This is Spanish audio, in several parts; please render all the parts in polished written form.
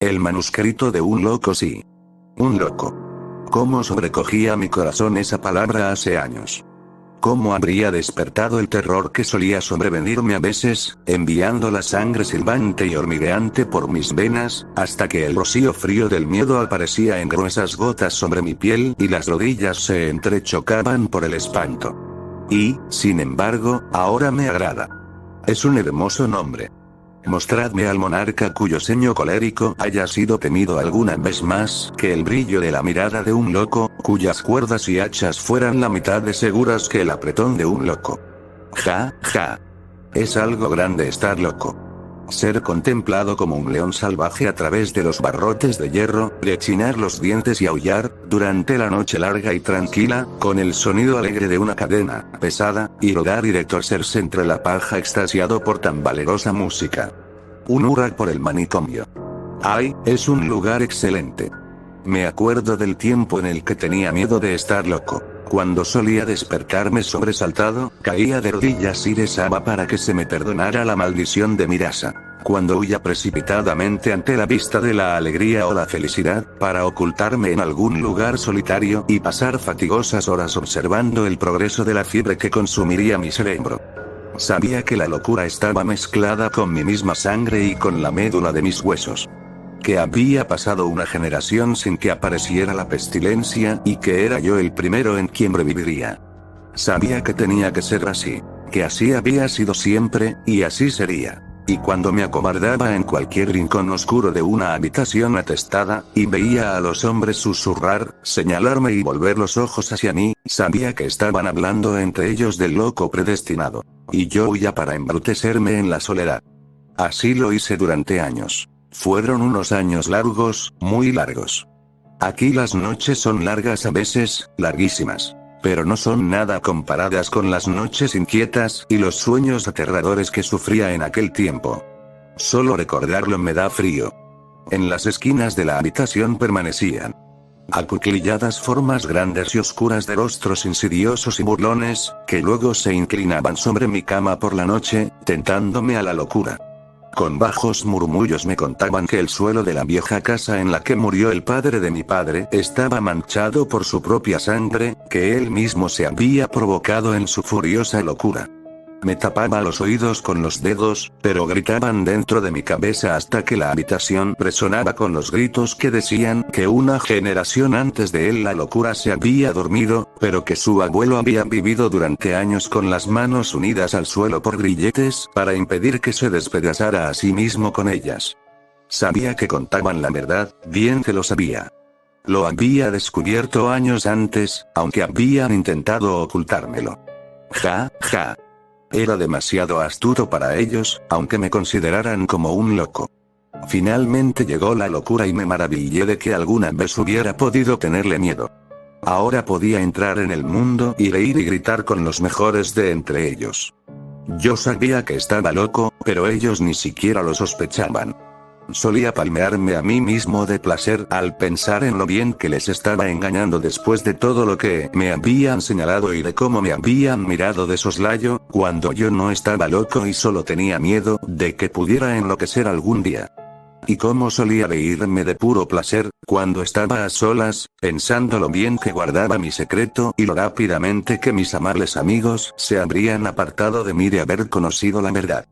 El manuscrito de un loco, sí. Un loco. ¿Cómo sobrecogía mi corazón esa palabra hace años? ¿Cómo habría despertado el terror que solía sobrevenirme a veces, enviando la sangre silbante y hormigueante por mis venas, hasta que el rocío frío del miedo aparecía en gruesas gotas sobre mi piel y las rodillas se entrechocaban por el espanto? Y, sin embargo, ahora me agrada. Es un hermoso nombre. Mostradme al monarca cuyo ceño colérico haya sido temido alguna vez más que el brillo de la mirada de un loco, cuyas cuerdas y hachas fueran la mitad de seguras que el apretón de un loco. Ja, ja. Es algo grande estar loco. Ser contemplado como un león salvaje a través de los barrotes de hierro, rechinar los dientes y aullar, durante la noche larga y tranquila, con el sonido alegre de una cadena pesada, y rodar y retorcerse entre la paja extasiado por tan valerosa música. Un hurra por el manicomio. ¡Ay, es un lugar excelente! Me acuerdo del tiempo en el que tenía miedo de estar loco. Cuando solía despertarme sobresaltado, caía de rodillas y rezaba para que se me perdonara la maldición de mi raza. Cuando huía precipitadamente ante la vista de la alegría o la felicidad, para ocultarme en algún lugar solitario y pasar fatigosas horas observando el progreso de la fiebre que consumiría mi cerebro. Sabía que la locura estaba mezclada con mi misma sangre y con la médula de mis huesos. Que había pasado una generación sin que apareciera la pestilencia y que era yo el primero en quien reviviría. Sabía que tenía que ser así, que así había sido siempre, y así sería. Y cuando me acobardaba en cualquier rincón oscuro de una habitación atestada, y veía a los hombres susurrar, señalarme y volver los ojos hacia mí, sabía que estaban hablando entre ellos del loco predestinado. Y yo huía para embrutecerme en la soledad. Así lo hice durante años. Fueron unos años largos, muy largos. Aquí las noches son largas a veces, larguísimas. Pero no son nada comparadas con las noches inquietas y los sueños aterradores que sufría en aquel tiempo. Solo recordarlo me da frío. En las esquinas de la habitación permanecían acuclilladas formas grandes y oscuras de rostros insidiosos y burlones, que luego se inclinaban sobre mi cama por la noche, tentándome a la locura. Con bajos murmullos me contaban que el suelo de la vieja casa en la que murió el padre de mi padre estaba manchado por su propia sangre, que él mismo se había provocado en su furiosa locura. Me tapaba los oídos con los dedos, pero gritaban dentro de mi cabeza hasta que la habitación resonaba con los gritos que decían que una generación antes de él la locura se había dormido, pero que su abuelo había vivido durante años con las manos unidas al suelo por grilletes para impedir que se despedazara a sí mismo con ellas. Sabía que contaban la verdad, bien que lo sabía. Lo había descubierto años antes, aunque habían intentado ocultármelo. Ja, ja. Era demasiado astuto para ellos, aunque me consideraran como un loco. Finalmente llegó la locura y me maravillé de que alguna vez hubiera podido tenerle miedo. Ahora podía entrar en el mundo y reír y gritar con los mejores de entre ellos. Yo sabía que estaba loco, pero ellos ni siquiera lo sospechaban. Solía palmearme a mí mismo de placer al pensar en lo bien que les estaba engañando después de todo lo que me habían señalado y de cómo me habían mirado de soslayo, cuando yo no estaba loco y solo tenía miedo de que pudiera enloquecer algún día. Y cómo solía reírme de puro placer, cuando estaba a solas, pensando lo bien que guardaba mi secreto y lo rápidamente que mis amables amigos se habrían apartado de mí de haber conocido la verdad.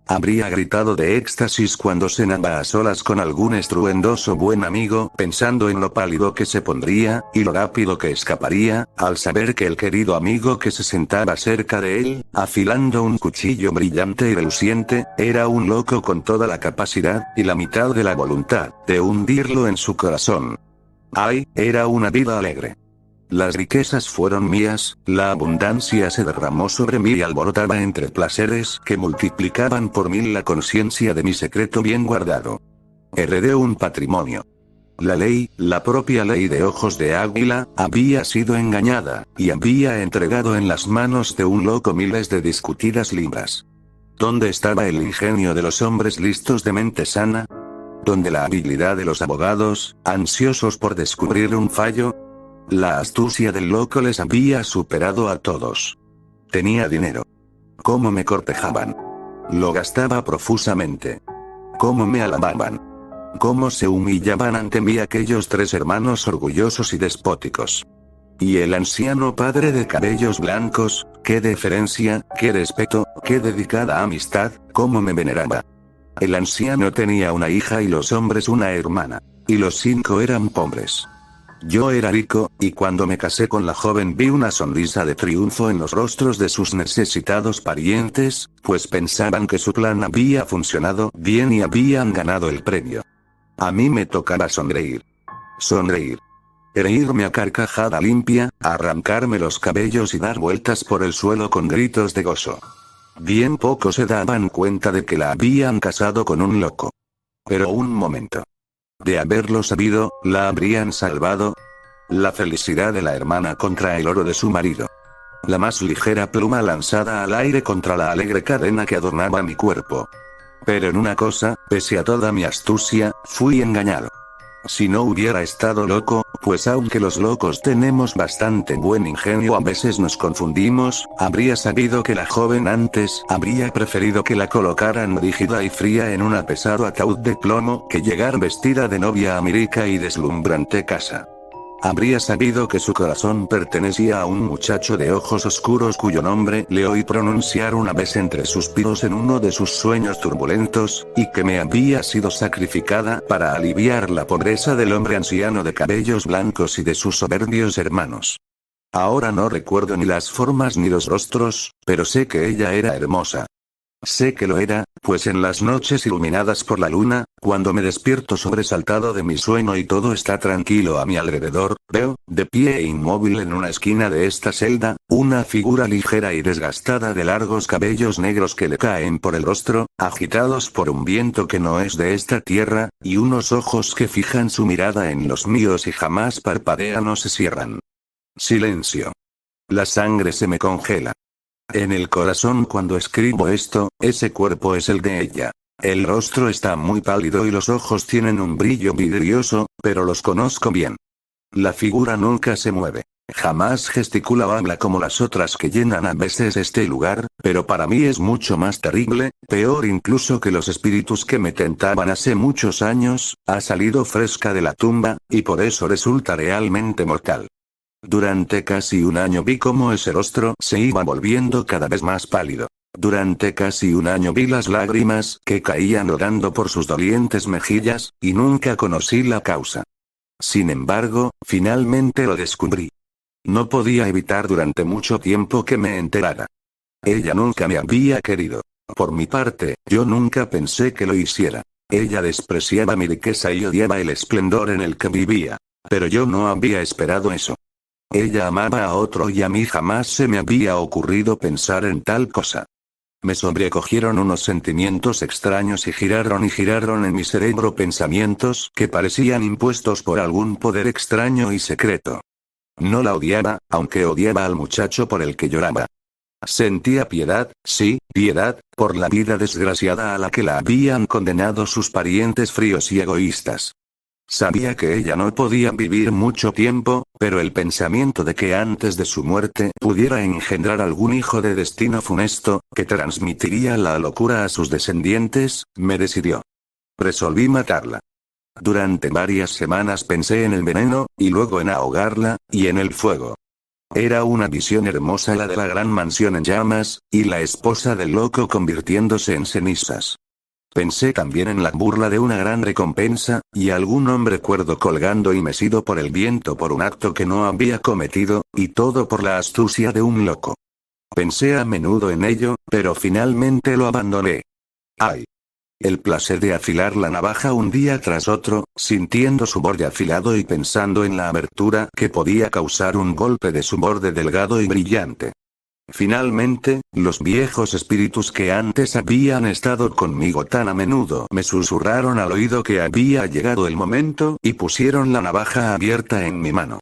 Habría gritado de éxtasis cuando cenaba a solas con algún estruendoso buen amigo, pensando en lo pálido que se pondría, y lo rápido que escaparía, al saber que el querido amigo que se sentaba cerca de él, afilando un cuchillo brillante y reluciente, era un loco con toda la capacidad, y la mitad de la voluntad, de hundirlo en su corazón. ¡Ay, era una vida alegre! Las riquezas fueron mías, la abundancia se derramó sobre mí y alborotaba entre placeres que multiplicaban por 1000 la conciencia de mi secreto bien guardado. Heredé un patrimonio. La ley, la propia ley de ojos de águila, había sido engañada, y había entregado en las manos de un loco miles de discutidas libras. ¿Dónde estaba el ingenio de los hombres listos de mente sana? ¿Dónde la habilidad de los abogados, ansiosos por descubrir un fallo? La astucia del loco les había superado a todos. Tenía dinero. ¿Cómo me cortejaban? Lo gastaba profusamente. ¿Cómo me alababan? Cómo se humillaban ante mí aquellos 3 hermanos orgullosos y despóticos. Y el anciano padre de cabellos blancos, qué deferencia, qué respeto, qué dedicada amistad, cómo me veneraba. El anciano tenía una hija y los hombres una hermana. Y los 5 eran pobres. Yo era rico, y cuando me casé con la joven vi una sonrisa de triunfo en los rostros de sus necesitados parientes, pues pensaban que su plan había funcionado bien y habían ganado el premio. A mí me tocaba sonreír. Sonreír. Reírme a carcajada limpia, arrancarme los cabellos y dar vueltas por el suelo con gritos de gozo. Bien pocos se daban cuenta de que la habían casado con un loco. Pero un momento. De haberlo sabido, ¿la habrían salvado? La felicidad de la hermana contra el oro de su marido. La más ligera pluma lanzada al aire contra la alegre cadena que adornaba mi cuerpo. Pero en una cosa, pese a toda mi astucia, fui engañado. Si no hubiera estado loco, pues aunque los locos tenemos bastante buen ingenio, a veces nos confundimos, habría sabido que la joven antes habría preferido que la colocaran rígida y fría en un pesado ataúd de plomo que llegar vestida de novia a mi rica y deslumbrante casa. Habría sabido que su corazón pertenecía a un muchacho de ojos oscuros cuyo nombre le oí pronunciar una vez entre suspiros en uno de sus sueños turbulentos, y que me había sido sacrificada para aliviar la pobreza del hombre anciano de cabellos blancos y de sus soberbios hermanos. Ahora no recuerdo ni las formas ni los rostros, pero sé que ella era hermosa. Sé que lo era, pues en las noches iluminadas por la luna, cuando me despierto sobresaltado de mi sueño y todo está tranquilo a mi alrededor, veo, de pie e inmóvil en una esquina de esta celda, una figura ligera y desgastada de largos cabellos negros que le caen por el rostro, agitados por un viento que no es de esta tierra, y unos ojos que fijan su mirada en los míos y jamás parpadean o se cierran. Silencio. La sangre se me congela. En el corazón cuando escribo esto, ese cuerpo es el de ella. El rostro está muy pálido y los ojos tienen un brillo vidrioso, pero los conozco bien. La figura nunca se mueve. Jamás gesticula o habla como las otras que llenan a veces este lugar, pero para mí es mucho más terrible, peor incluso que los espíritus que me tentaban hace muchos años, ha salido fresca de la tumba, y por eso resulta realmente mortal. Durante casi un año vi cómo ese rostro se iba volviendo cada vez más pálido. Durante casi un año vi las lágrimas que caían rodando por sus dolientes mejillas, y nunca conocí la causa. Sin embargo, finalmente lo descubrí. No podía evitar durante mucho tiempo que me enterara. Ella nunca me había querido. Por mi parte, yo nunca pensé que lo hiciera. Ella despreciaba mi riqueza y odiaba el esplendor en el que vivía. Pero yo no había esperado eso. Ella amaba a otro y a mí jamás se me había ocurrido pensar en tal cosa. Me sobrecogieron unos sentimientos extraños y giraron en mi cerebro pensamientos que parecían impuestos por algún poder extraño y secreto. No la odiaba, aunque odiaba al muchacho por el que lloraba. Sentía piedad, sí, piedad, por la vida desgraciada a la que la habían condenado sus parientes fríos y egoístas. Sabía que ella no podía vivir mucho tiempo, pero el pensamiento de que antes de su muerte pudiera engendrar algún hijo de destino funesto, que transmitiría la locura a sus descendientes, me decidió. Resolví matarla. Durante varias semanas pensé en el veneno, y luego en ahogarla, y en el fuego. Era una visión hermosa la de la gran mansión en llamas, y la esposa del loco convirtiéndose en cenizas. Pensé también en la burla de una gran recompensa, y algún hombre cuerdo colgando y mecido por el viento por un acto que no había cometido, y todo por la astucia de un loco. Pensé a menudo en ello, pero finalmente lo abandoné. ¡Ay! El placer de afilar la navaja un día tras otro, sintiendo su borde afilado y pensando en la abertura que podía causar un golpe de su borde delgado y brillante. Finalmente, los viejos espíritus que antes habían estado conmigo tan a menudo me susurraron al oído que había llegado el momento y pusieron la navaja abierta en mi mano.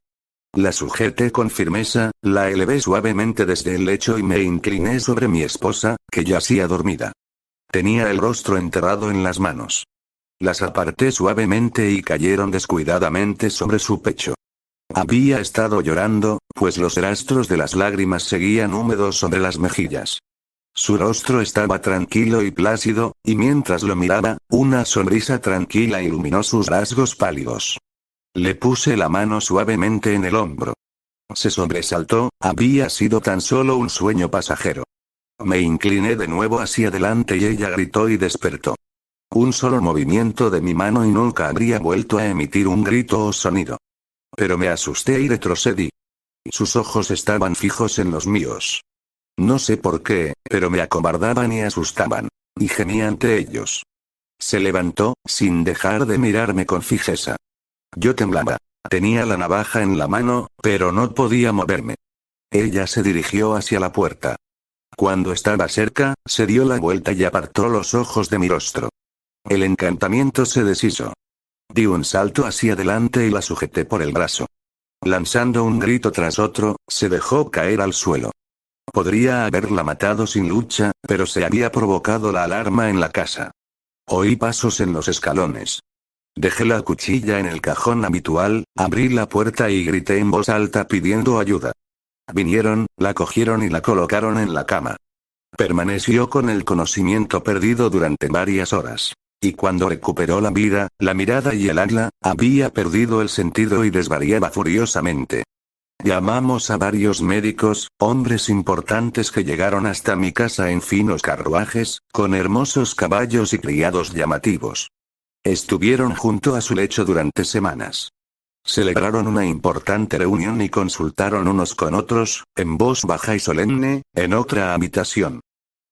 La sujeté con firmeza, la elevé suavemente desde el lecho y me incliné sobre mi esposa, que yacía dormida. Tenía el rostro enterrado en las manos. Las aparté suavemente y cayeron descuidadamente sobre su pecho. Había estado llorando, pues los rastros de las lágrimas seguían húmedos sobre las mejillas. Su rostro estaba tranquilo y plácido, y mientras lo miraba, una sonrisa tranquila iluminó sus rasgos pálidos. Le puse la mano suavemente en el hombro. Se sobresaltó, había sido tan solo un sueño pasajero. Me incliné de nuevo hacia adelante y ella gritó y despertó. Un solo movimiento de mi mano y nunca habría vuelto a emitir un grito o sonido. Pero me asusté y retrocedí. Sus ojos estaban fijos en los míos. No sé por qué, pero me acobardaban y asustaban. Y gemía ante ellos. Se levantó, sin dejar de mirarme con fijeza. Yo temblaba. Tenía la navaja en la mano, pero no podía moverme. Ella se dirigió hacia la puerta. Cuando estaba cerca, se dio la vuelta y apartó los ojos de mi rostro. El encantamiento se deshizo. Di un salto hacia adelante y la sujeté por el brazo. Lanzando un grito tras otro, se dejó caer al suelo. Podría haberla matado sin lucha, pero se había provocado la alarma en la casa. Oí pasos en los escalones. Dejé la cuchilla en el cajón habitual, abrí la puerta y grité en voz alta pidiendo ayuda. Vinieron, la cogieron y la colocaron en la cama. Permaneció con el conocimiento perdido durante varias horas. Y cuando recuperó la vida, la mirada y el habla, había perdido el sentido y desvariaba furiosamente. Llamamos a varios médicos, hombres importantes que llegaron hasta mi casa en finos carruajes, con hermosos caballos y criados llamativos. Estuvieron junto a su lecho durante semanas. Celebraron una importante reunión y consultaron unos con otros, en voz baja y solemne, en otra habitación.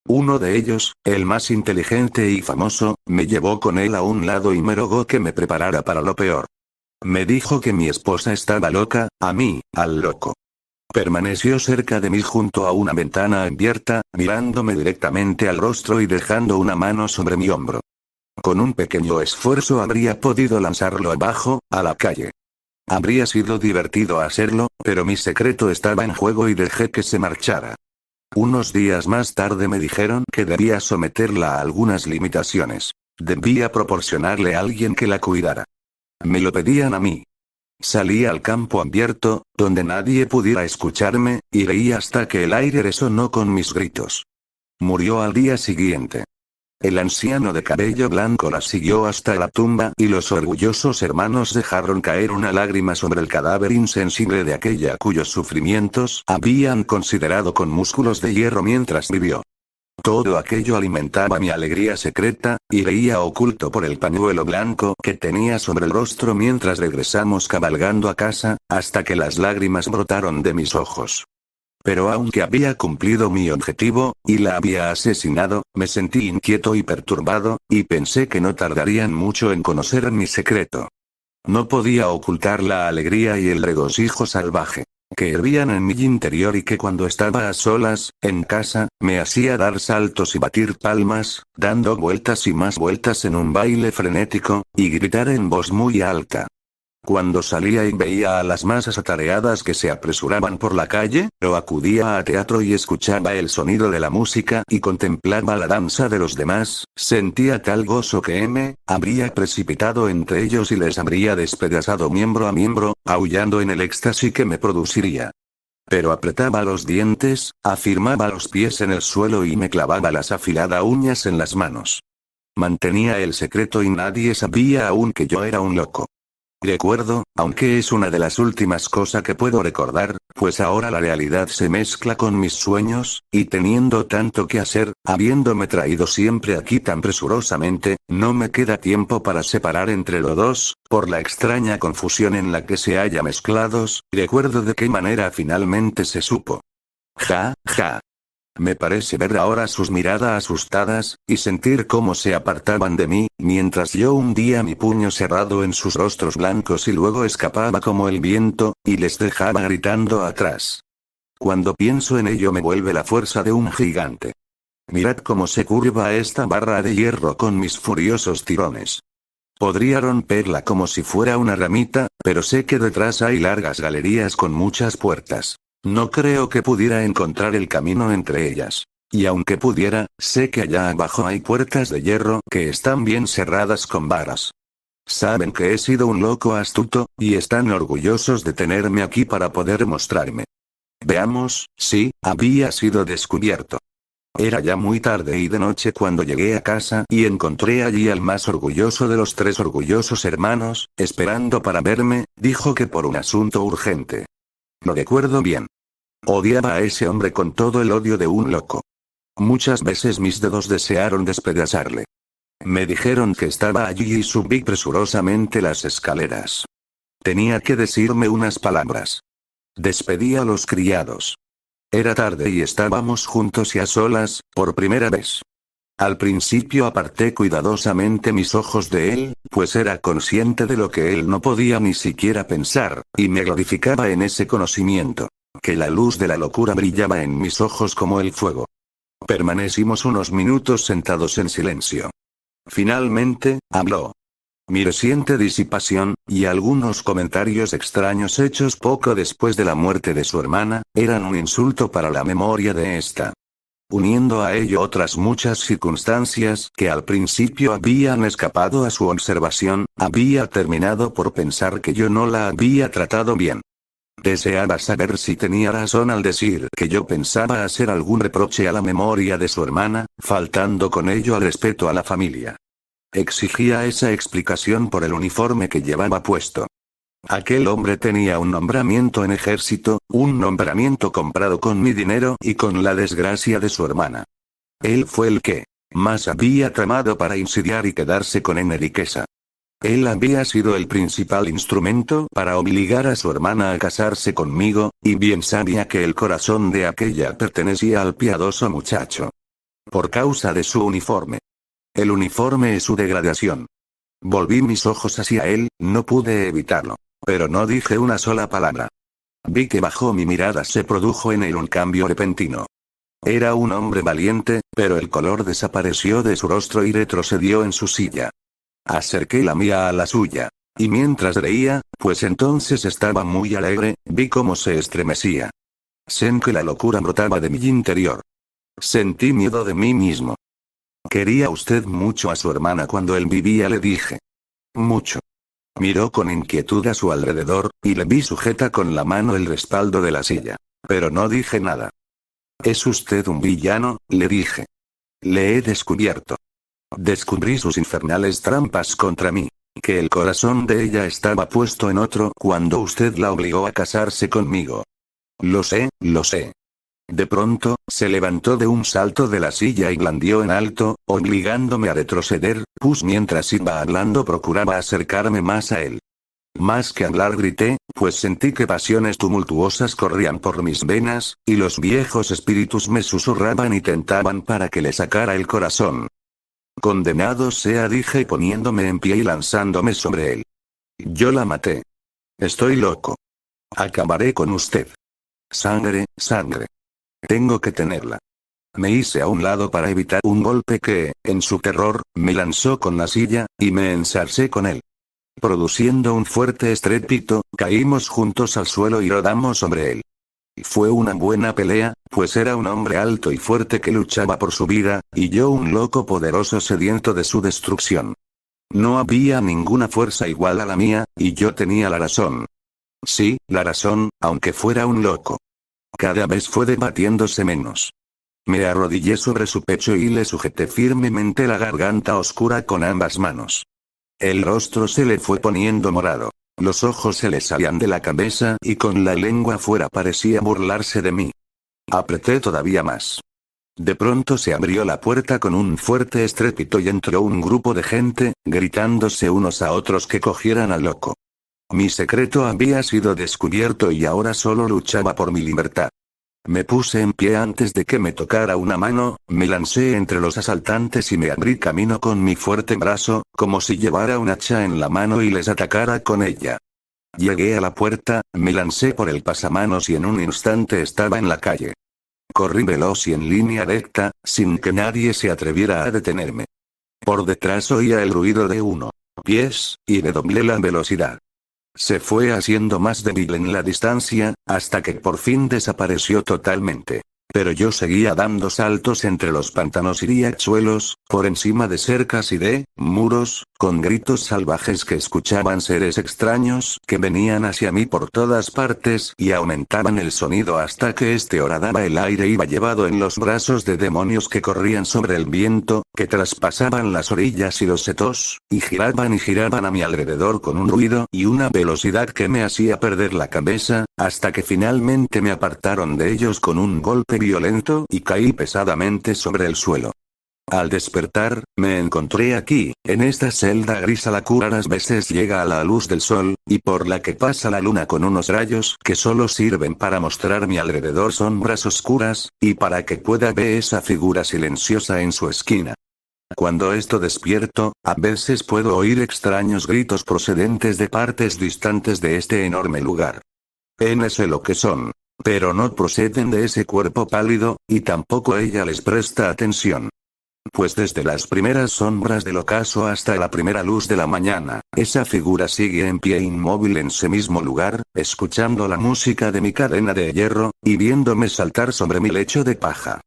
Uno de ellos, el más inteligente y famoso, me llevó con él a un lado y me rogó que me preparara para lo peor. Me dijo que mi esposa estaba loca, a mí, al loco. Permaneció cerca de mí junto a una ventana abierta, mirándome directamente al rostro y dejando una mano sobre mi hombro. Con un pequeño esfuerzo habría podido lanzarlo abajo, a la calle. Habría sido divertido hacerlo, pero mi secreto estaba en juego y dejé que se marchara. Unos días más tarde me dijeron que debía someterla a algunas limitaciones. Debía proporcionarle a alguien que la cuidara. Me lo pedían a mí. Salí al campo abierto, donde nadie pudiera escucharme, y reí hasta que el aire resonó con mis gritos. Murió al día siguiente. El anciano de cabello blanco la siguió hasta la tumba y los orgullosos hermanos dejaron caer una lágrima sobre el cadáver insensible de aquella cuyos sufrimientos habían considerado con músculos de hierro mientras vivió. Todo aquello alimentaba mi alegría secreta, y reía oculto por el pañuelo blanco que tenía sobre el rostro mientras regresamos cabalgando a casa, hasta que las lágrimas brotaron de mis ojos. Pero aunque había cumplido mi objetivo, y la había asesinado, me sentí inquieto y perturbado, y pensé que no tardarían mucho en conocer mi secreto. No podía ocultar la alegría y el regocijo salvaje que hervían en mi interior y que cuando estaba a solas, en casa, me hacía dar saltos y batir palmas, dando vueltas y más vueltas en un baile frenético, y gritar en voz muy alta. Cuando salía y veía a las masas atareadas que se apresuraban por la calle, o acudía a teatro y escuchaba el sonido de la música y contemplaba la danza de los demás, sentía tal gozo que me habría precipitado entre ellos y les habría despedazado miembro a miembro, aullando en el éxtasis que me produciría. Pero apretaba los dientes, afirmaba los pies en el suelo y me clavaba las afiladas uñas en las manos. Mantenía el secreto y nadie sabía aún que yo era un loco. Recuerdo, aunque es una de las últimas cosas que puedo recordar, pues ahora la realidad se mezcla con mis sueños, y teniendo tanto que hacer, habiéndome traído siempre aquí tan presurosamente, no me queda tiempo para separar entre los dos, por la extraña confusión en la que se haya mezclados, recuerdo de qué manera finalmente se supo. Ja, ja. Me parece ver ahora sus miradas asustadas, y sentir cómo se apartaban de mí, mientras yo hundía mi puño cerrado en sus rostros blancos y luego escapaba como el viento, y les dejaba gritando atrás. Cuando pienso en ello me vuelve la fuerza de un gigante. Mirad cómo se curva esta barra de hierro con mis furiosos tirones. Podría romperla como si fuera una ramita, pero sé que detrás hay largas galerías con muchas puertas. No creo que pudiera encontrar el camino entre ellas. Y aunque pudiera, sé que allá abajo hay puertas de hierro que están bien cerradas con varas. Saben que he sido un loco astuto, y están orgullosos de tenerme aquí para poder mostrarme. Veamos, sí, había sido descubierto. Era ya muy tarde y de noche cuando llegué a casa y encontré allí al más orgulloso de los 3 orgullosos hermanos, esperando para verme, dijo que por un asunto urgente. Lo recuerdo bien. Odiaba a ese hombre con todo el odio de un loco. Muchas veces mis dedos desearon despedazarle. Me dijeron que estaba allí y subí presurosamente las escaleras. Tenía que decirme unas palabras. Despedí a los criados. Era tarde y estábamos juntos y a solas, por primera vez. Al principio aparté cuidadosamente mis ojos de él, pues era consciente de lo que él no podía ni siquiera pensar, y me glorificaba en ese conocimiento, que la luz de la locura brillaba en mis ojos como el fuego. Permanecimos unos minutos sentados en silencio. Finalmente, habló. Mi reciente disipación, y algunos comentarios extraños hechos poco después de la muerte de su hermana, eran un insulto para la memoria de esta. Uniendo a ello otras muchas circunstancias que al principio habían escapado a su observación, había terminado por pensar que yo no la había tratado bien. Deseaba saber si tenía razón al decir que yo pensaba hacer algún reproche a la memoria de su hermana, faltando con ello al respeto a la familia. Exigía esa explicación por el uniforme que llevaba puesto. Aquel hombre tenía un nombramiento en ejército, un nombramiento comprado con mi dinero y con la desgracia de su hermana. Él fue el que más había tramado para insidiar y quedarse con Enriqueza. Él había sido el principal instrumento para obligar a su hermana a casarse conmigo, y bien sabía que el corazón de aquella pertenecía al piadoso muchacho. Por causa de su uniforme. El uniforme es su degradación. Volví mis ojos hacia él, no pude evitarlo. Pero no dije una sola palabra. Vi que bajo mi mirada se produjo en él un cambio repentino. Era un hombre valiente, pero el color desapareció de su rostro y retrocedió en su silla. Acerqué la mía a la suya. Y mientras reía, pues entonces estaba muy alegre, vi cómo se estremecía. Sé que la locura brotaba de mi interior. Sentí miedo de mí mismo. ¿Quería usted mucho a su hermana cuando él vivía?, le dije. Mucho. Miró con inquietud a su alrededor, y le vi sujeta con la mano el respaldo de la silla. Pero no dije nada. Es usted un villano, le dije. Le he descubierto. Descubrí sus infernales trampas contra mí. Que el corazón de ella estaba puesto en otro cuando usted la obligó a casarse conmigo. Lo sé, lo sé. De pronto, se levantó de un salto de la silla y blandió en alto, obligándome a retroceder, pues mientras iba hablando procuraba acercarme más a él. Más que hablar grité, pues sentí que pasiones tumultuosas corrían por mis venas, y los viejos espíritus me susurraban y tentaban para que le sacara el corazón. Condenado sea, dije poniéndome en pie y lanzándome sobre él. Yo la maté. Estoy loco. Acabaré con usted. Sangre, sangre. Tengo que tenerla. Me hice a un lado para evitar un golpe que, en su terror, me lanzó con la silla, y me ensarcé con él. Produciendo un fuerte estrépito, caímos juntos al suelo y rodamos sobre él. Fue una buena pelea, pues era un hombre alto y fuerte que luchaba por su vida, y yo un loco poderoso sediento de su destrucción. No había ninguna fuerza igual a la mía, y yo tenía la razón. Sí, la razón, aunque fuera un loco. Cada vez fue debatiéndose menos. Me arrodillé sobre su pecho y le sujeté firmemente la garganta oscura con ambas manos. El rostro se le fue poniendo morado. Los ojos se le salían de la cabeza y con la lengua fuera parecía burlarse de mí. Apreté todavía más. De pronto se abrió la puerta con un fuerte estrépito y entró un grupo de gente, gritándose unos a otros que cogieran al loco. Mi secreto había sido descubierto y ahora solo luchaba por mi libertad. Me puse en pie antes de que me tocara una mano, me lancé entre los asaltantes y me abrí camino con mi fuerte brazo, como si llevara un hacha en la mano y les atacara con ella. Llegué a la puerta, me lancé por el pasamanos y en un instante estaba en la calle. Corrí veloz y en línea recta, sin que nadie se atreviera a detenerme. Por detrás oía el ruido de unos pies, y redoblé la velocidad. Se fue haciendo más débil en la distancia, hasta que por fin desapareció totalmente. Pero yo seguía dando saltos entre los pantanos y riachuelos, por encima de cercas y de muros, con gritos salvajes que escuchaban seres extraños que venían hacia mí por todas partes y aumentaban el sonido hasta que este horadaba el aire iba llevado en los brazos de demonios que corrían sobre el viento, que traspasaban las orillas y los setos, y giraban a mi alrededor con un ruido y una velocidad que me hacía perder la cabeza, hasta que finalmente me apartaron de ellos con un golpe violento y caí pesadamente sobre el suelo. Al despertar, me encontré aquí, en esta celda gris a la que raras veces llega a la luz del sol, y por la que pasa la luna con unos rayos que solo sirven para mostrar mi alrededor sombras oscuras, y para que pueda ver esa figura silenciosa en su esquina. Cuando esto despierto, a veces puedo oír extraños gritos procedentes de partes distantes de este enorme lugar. No sé lo que son. Pero no proceden de ese cuerpo pálido, y tampoco ella les presta atención. Pues desde las primeras sombras del ocaso hasta la primera luz de la mañana, esa figura sigue en pie inmóvil en ese mismo lugar, escuchando la música de mi cadena de hierro, y viéndome saltar sobre mi lecho de paja.